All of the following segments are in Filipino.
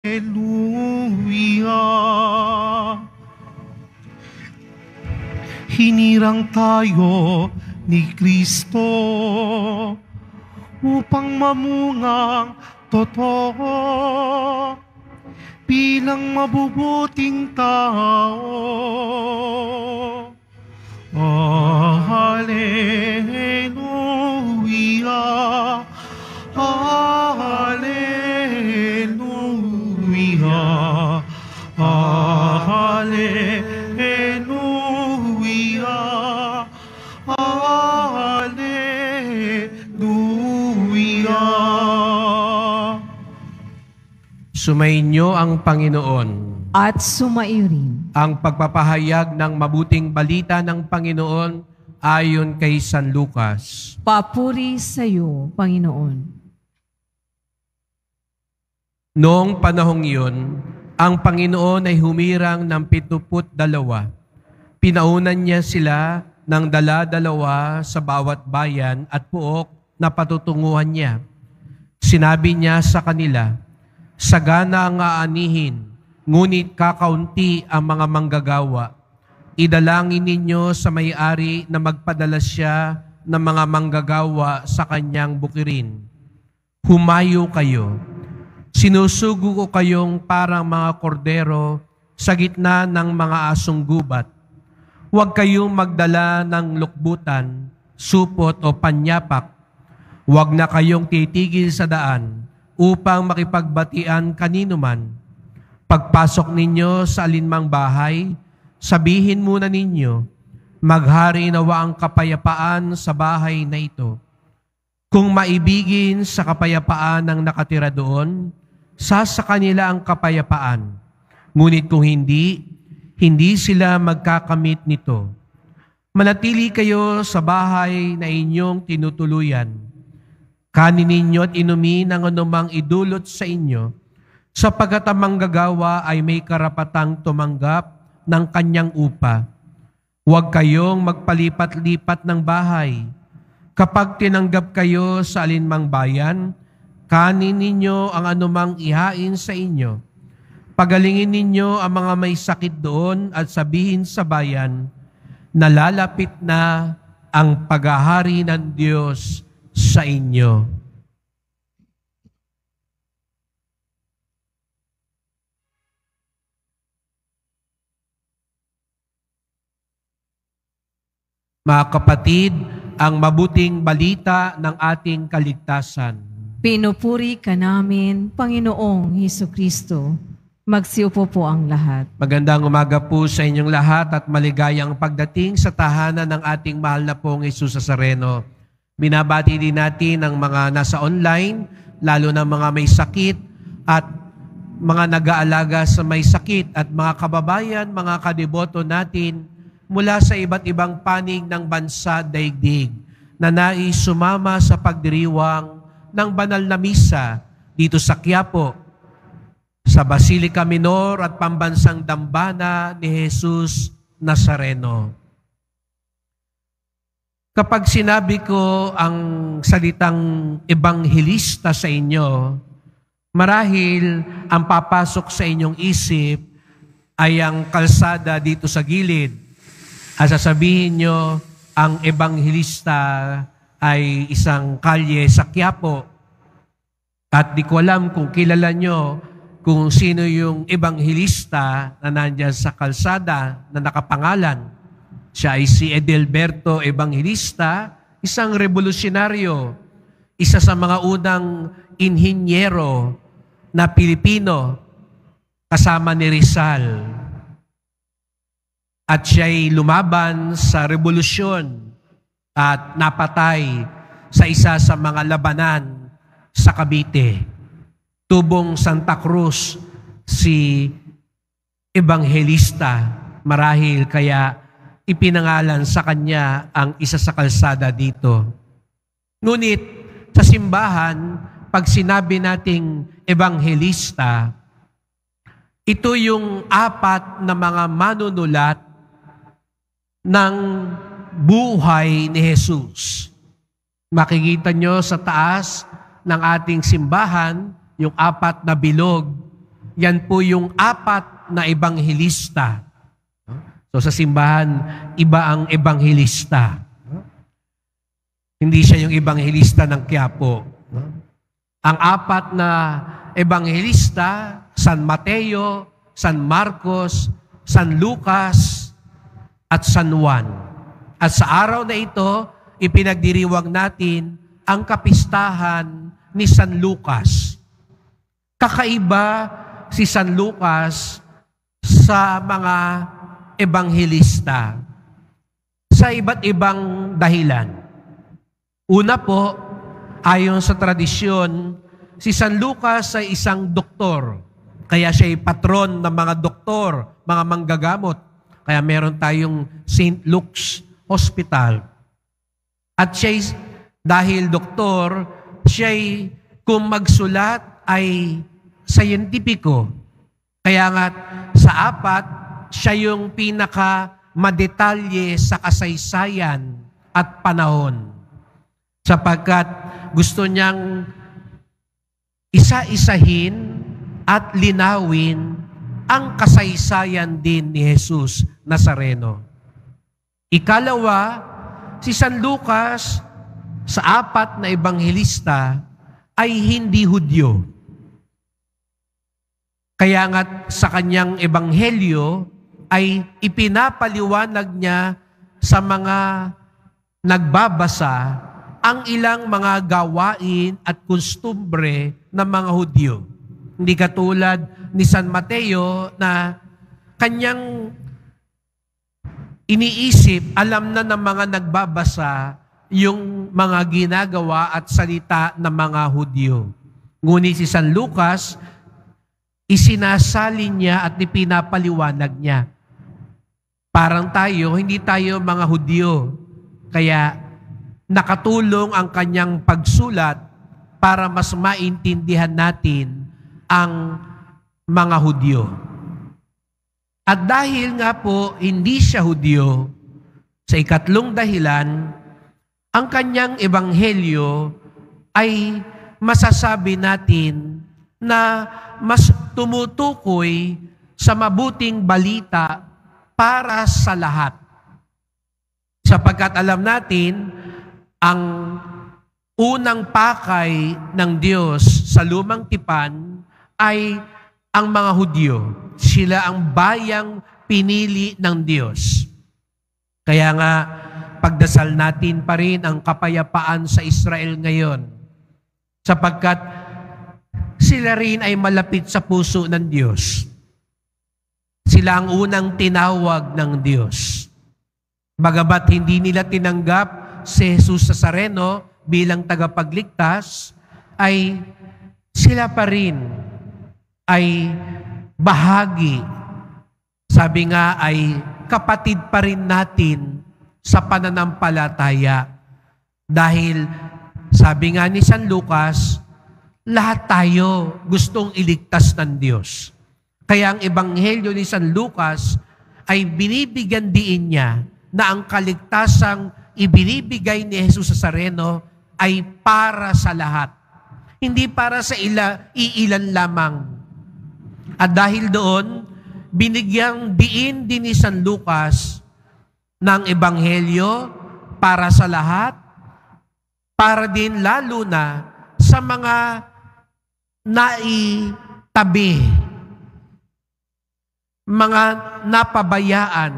Hallelujah. Hinirang tayo ni Kristo upang mamungang totoo bilang mabubuting tao. Oh, hallelujah. Hallelujah. Hallelujah. Hallelujah. Sumainyo ang Panginoon. At sumaiyo rin Ang pagpapahayag ng mabuting balita ng Panginoon ayon kay San Lucas. papuri sa iyo, Panginoon. Noong panahong iyon, ang Panginoon ay humirang ng 72. Pinaunan niya sila ng dala-dalawa sa bawat bayan at puok na patutunguhan niya. Sinabi niya sa kanila, "Sagana ang aanihin, ngunit kakaunti ang mga manggagawa. Idalangin ninyo sa may-ari na magpadala siya ng mga manggagawa sa kanyang bukirin. Humayo kayo. Sinusugo ko kayong parang mga kordero sa gitna ng mga asong gubat. Huwag kayong magdala ng lukbutan, supot o panyapak. Huwag na kayong titigil sa daan upang makipagbatian kanino man. Pagpasok ninyo sa alinmang bahay, sabihin muna ninyo, maghari nawa ang kapayapaan sa bahay na ito. Kung maibigin sa kapayapaan ng nakatira doon, sa kanila ang kapayapaan. Ngunit kung hindi, hindi sila magkakamit nito. Manatili kayo sa bahay na inyong tinutuluyan. Kanin ninyo at inumin ang anumang idulot sa inyo, sapagkat ang manggagawa ay may karapatang tumanggap ng kanyang upa. Huwag kayong magpalipat-lipat ng bahay. Kapag tinanggap kayo sa alinmang bayan, kanin ninyo ang anumang ihain sa inyo. Pagalingin ninyo ang mga may sakit doon at sabihin sa bayan, nalalapit na ang paghahari ng Diyos sa inyo." Mga kapatid, ang mabuting balita ng ating kaligtasan. Pinupuri ka namin, Panginoong Hesukristo. Magsiupo po ang lahat. Magandang umaga po sa inyong lahat at maligayang pagdating sa tahanan ng ating mahal na pong Jesus Nazareno. Binabati din natin ang mga nasa online, lalo na mga may sakit at mga nag-aalaga sa may sakit at mga kababayan, mga kadeboto natin mula sa iba't ibang panig ng bansa daigdig na nais sumama sa pagdiriwang ng banal na misa dito sa Quiapo, sa Basilica Minor at Pambansang Dambana ni Jesus Nazareno. Kapag sinabi ko ang salitang ebanghelista sa inyo, marahil ang papasok sa inyong isip ay ang kalsada dito sa gilid. At sasabihin nyo, ang ebanghelista ay isang kalye sa Quiapo. At di ko alam kung kilala nyo kung sino yung ebanghelista na nandyan sa kalsada na nakapangalan. Siya ay si Edelberto Evangelista, isang revolusyonaryo, isa sa mga unang inhinyero na Pilipino kasama ni Rizal. At siya'y lumaban sa revolusyon at napatay sa isa sa mga labanan sa Cavite. Tubong Santa Cruz si Evangelista, marahil kaya ipinangalan sa kanya ang isa sa kalsada dito. Ngunit sa simbahan, pag sinabi nating Evangelista, ito yung apat na mga manunulat ng buhay ni Jesus. Makikita nyo sa taas ng ating simbahan, yung apat na bilog, yan po yung 4 na ebanghelista. So sa simbahan, iba ang ebanghelista. Hindi siya yung ebanghelista ng Quiapo. Ang 4 na ebanghelista, San Mateo, San Marcos, San Lucas, at San Juan. At sa araw na ito, ipinagdiriwang natin ang kapistahan ni San Lucas. Kakaiba si San Lucas sa mga ebanghelista sa iba't ibang dahilan. Una po, ayon sa tradisyon, si San Lucas ay isang doktor. Kaya siya ay patron ng mga doktor, mga manggagamot. Kaya meron tayong St. Luke's Hospital. At siya dahil doktor, siya kung magsulat ay scientifico. Kaya nga sa 4, siya yung pinaka madetalye sa kasaysayan at panahon. Sapagkat gusto niyang isa-isahin at linawin ang kasaysayan din ni Jesus Nazareno. Ikalawa, si San Lucas sa 4 na ebanghelista ay hindi Hudyo. Kaya nga sa kanyang ebanghelyo ay ipinapaliwanag niya sa mga nagbabasa ang ilang mga gawain at kostumbre ng mga Hudyo. Hindi katulad ni San Mateo na kanyang iniisip, alam na ng mga nagbabasa yung mga ginagawa at salita ng mga Hudyo. Ngunit si San Lucas, isinasalin niya at ipinapaliwanag niya. Parang tayo, hindi tayo mga Hudyo. Kaya nakatulong ang kanyang pagsulat para mas maintindihan natin ang mga Hudyo. At dahil nga po hindi siya Hudyo, sa ikatlong dahilan, ang kanyang ebanghelyo ay masasabi natin na mas tumutukoy sa mabuting balita para sa lahat. Sapagkat alam natin, ang unang pakay ng Diyos sa lumang tipan ay ang mga Hudyo. Sila ang bayang pinili ng Diyos. Kaya nga, pagdasal natin pa rin ang kapayapaan sa Israel ngayon. Sapagkat sila rin ay malapit sa puso ng Diyos. Sila ang unang tinawag ng Diyos. Bagamat hindi nila tinanggap si Jesus Nazareno bilang tagapagligtas, ay sila pa rin ay bahagi. Sabi nga ay kapatid pa rin natin sa pananampalataya. Dahil sabi nga ni San Lucas, lahat tayo gustong iligtas ng Diyos. Kaya ang ebanghelyo ni San Lucas ay binibigyan diin niya na ang kaligtasang ibinibigay ni Jesus Nazareno ay para sa lahat. Hindi para sa iilan lamang. At dahil doon, binigyang diin din ni San Lucas ng ebanghelyo para sa lahat, para din lalo na sa mga naitabi, mga napabayaan,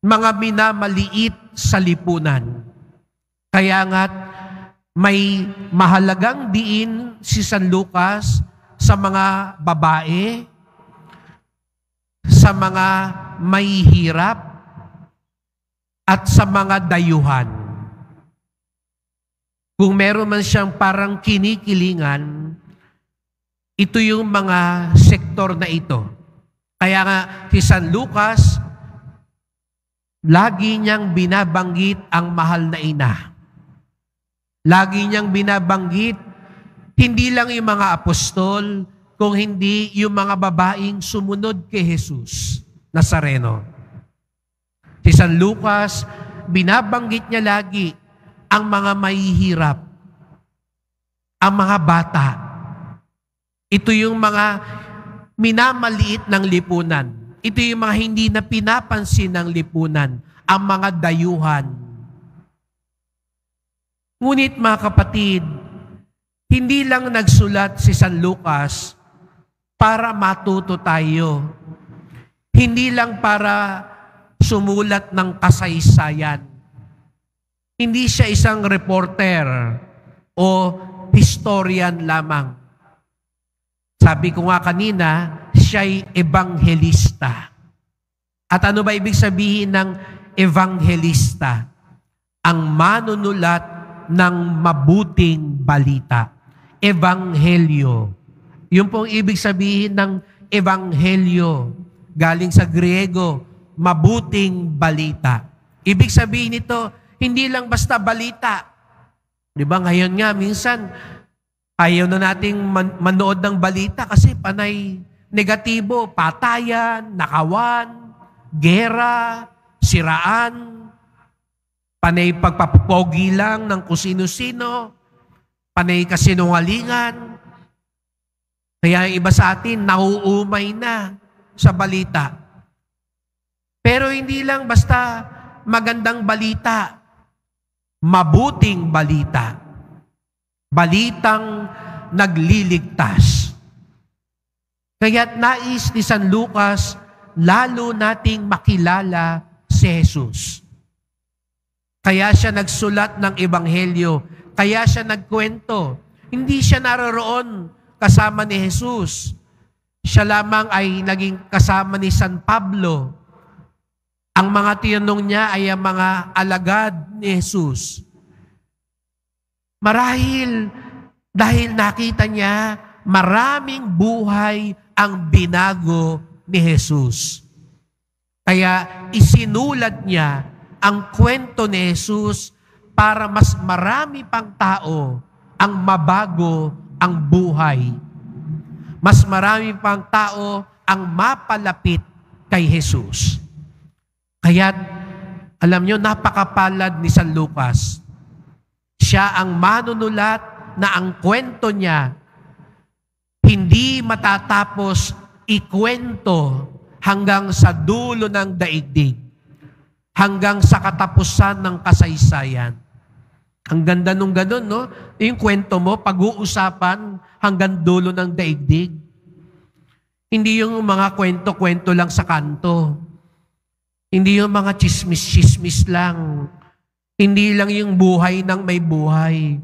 mga minamaliit sa lipunan. Kaya nga, may mahalagang diin si San Lucas sa mga babae, sa mga mahihirap, at sa mga dayuhan. Kung meron man siyang parang kinikilingan, ito yung mga sektor na ito. Kaya nga, si San Lucas, lagi niyang binabanggit ang mahal na ina. Lagi niyang binabanggit, hindi lang yung mga apostol, kung hindi yung mga babaeng sumunod kay Jesus Nazareno. Si San Lucas, binabanggit niya lagi ang mga mahihirap, ang mga bata. Ito yung mga minamaliit ng lipunan. Ito yung mga hindi na pinapansin ng lipunan, ang mga dayuhan. Ngunit mga kapatid, hindi lang nagsulat si San Lucas para matuto tayo. Hindi lang para sumulat ng kasaysayan. Hindi siya isang reporter o historian lamang. Sabi ko nga kanina, siya'y ebanghelista. At ano ba ibig sabihin ng ebanghelista? Ang manunulat ng mabuting balita. Ebanghelyo. Yun pong ibig sabihin ng ebanghelyo. Galing sa Griego, mabuting balita. Ibig sabihin nito, hindi lang basta balita. Di ba ngayon nga, minsan, ayaw na nating manood ng balita kasi panay negatibo, patayan, nakawan, gera, siraan, panay pagpapogi lang ng kung sino-sino, panay kasinungalingan. Kaya iba sa atin, nauumay na sa balita. Pero hindi lang basta magandang balita, mabuting balita. Balitang nagliligtas. Kaya't nais ni San Lucas, lalo nating makilala si Jesus. Kaya siya nagsulat ng Ebanghelyo. Kaya siya nagkwento. Hindi siya naroroon kasama ni Jesus. Siya lamang ay naging kasama ni San Pablo. Ang mga tinanong niya ay ang mga alagad ni Jesus. Marahil dahil nakita niya maraming buhay ang binago ni Jesus. Kaya isinulat niya ang kwento ni Jesus para mas marami pang tao ang mabago ang buhay. Mas marami pang tao ang mapalapit kay Jesus. Kaya't, alam nyo, napakapalad ni San Lucas. Siya ang manunulat na ang kwento niya hindi matatapos ikwento hanggang sa dulo ng daigdig, hanggang sa katapusan ng kasaysayan. Ang ganda nung ganun, no? Yung kwento mo, pag-uusapan hanggang dulo ng daigdig. Hindi yung mga kwento-kwento lang sa kanto. Hindi yung mga chismis-chismis lang. Hindi lang yung buhay ng may buhay.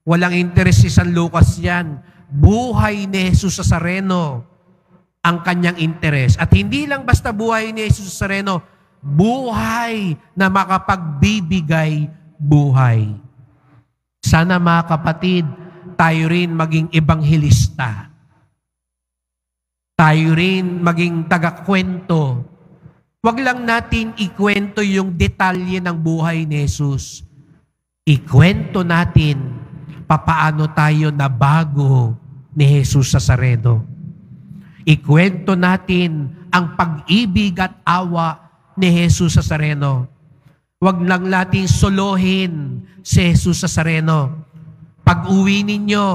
Walang interes si San Lucas yan. Buhay ni Jesus Nazareno ang kanyang interes. At hindi lang basta buhay ni Jesus Nazareno, buhay na makapagbibigay buhay. Sana mga kapatid, tayo rin maging ebanghelista. Tayo rin maging tagakwento. Huwag lang natin ikwento yung detalye ng buhay ni Jesus. Ikwento natin papaano tayo nabago ni Jesus Nazareno. Ikwento natin ang pag-ibig at awa ni Jesus Nazareno. Huwag lang natin solohin si Jesus Nazareno. Pag-uwi ninyo,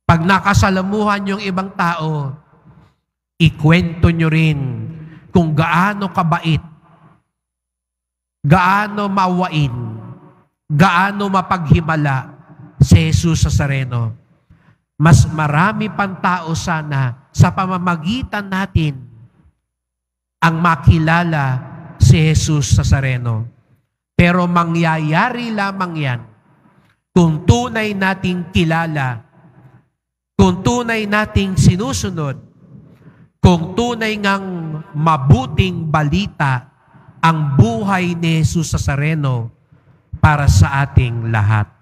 pag nakasalamuhan yung ibang tao, ikwento nyo rin kung gaano kabait, gaano mawain, gaano mapaghimala si Jesus Nazareno. Mas marami pang tao sana sa pamamagitan natin ang makilala si Jesus Nazareno. Pero mangyayari lamang yan kung tunay nating kilala, kung tunay nating sinusunod, kung tunay ngang mabuting balita ang buhay ni Jesus Nazareno para sa ating lahat.